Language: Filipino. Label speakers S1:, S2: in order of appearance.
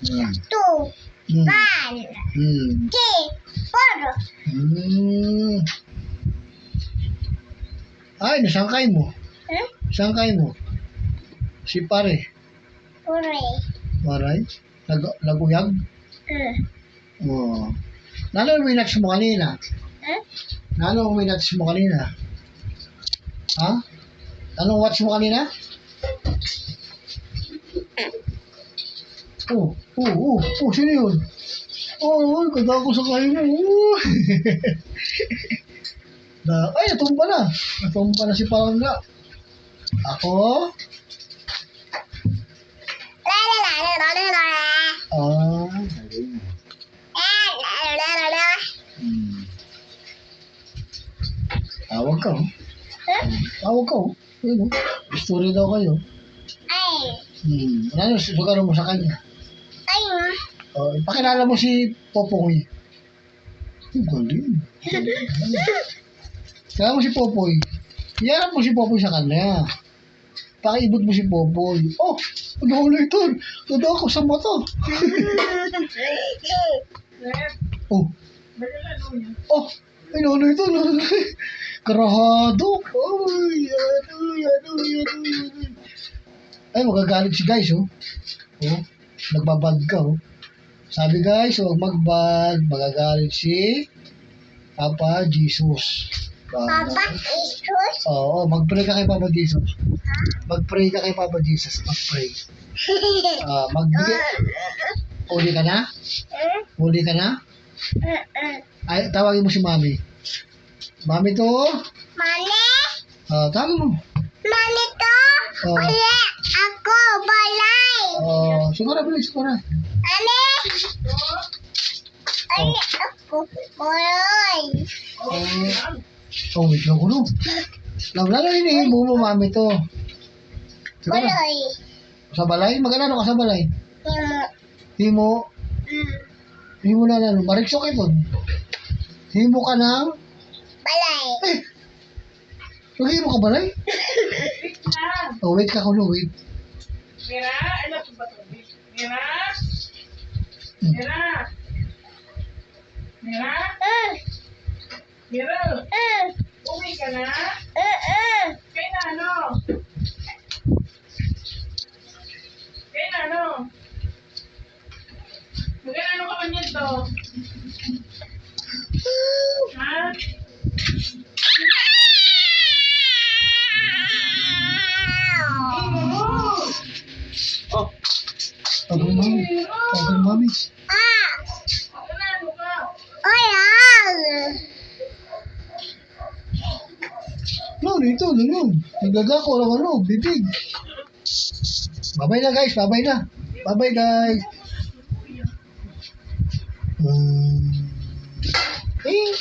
S1: Hmm.
S2: 2,
S1: Hmm.
S2: 1,
S1: Hmm.
S2: 3, 4.
S1: Hmm. Ay, nasangkay mo.
S2: Hmm?
S1: Sangkay mo. Si pare.
S2: Hooray.
S1: Maray. Naguyag. Oo. Nalo yung nuts mo kanina.
S2: Hmm?
S1: Nalo yung nuts mo kanina. Ha? Anong watch mo kanina? Sino yun? Kagako sa kayo mo. Ay, natumba na. Natumba na si Palangga. Ako? Galing. Tawag ka, oh. Tawag ka, oh. Ayun, oh. Story daw kayo. Ano, sugaran mo sa kanya? Pakilala mo si Popoy. Galing. Kaya mo si Popoy. Iyanap mo si Popoy sa kanya. Pakiibot mo si Popoy. Ano ito? Todo ako sa mata. Ano ito? Karahado. Ay, magagalit si guys, oh. Nagbabag ka, oh. Sabi guys, huwag magbag. Magagalit si Papa Jesus.
S2: Papa Jesus?
S1: Oo, mag-pray ka kay Papa Jesus. Mag-pray ka kay Papa Jesus. Mag-pray. Huli ka na? Huli ka na? Ay, tawagin mo si Mami. Mami to?
S2: Mali?
S1: Tawagin mo.
S2: Mali to? Wala. Ako, balay.
S1: Siguro, bilis ko na.
S2: Mali? Mali ako, balay.
S1: Wait lang ko, no? Lalo hinihibo mo, Mami to. Sige na.
S2: Balay.
S1: Sa balay? Mag-alano ka sa balay?
S2: Himo.
S1: Himo na ano? Mariksok ito. Himo ka ng?
S2: Balay.
S1: Maghimo ka balay? Wait ka ko, no? Wait.
S3: Mira, ano ba ito? Mira? Mira? Mira? Mira? Uwi ka na? Kaya na ano? Kaya na ano? Magkano ka man yan to? Ha?
S1: Tawagin Mami. Tawagin Mami.
S3: Ano ka?
S1: No, dito, yun. Naglaga ko lang ano, bibig. Babay na guys, babay na. Babay guys. Eh,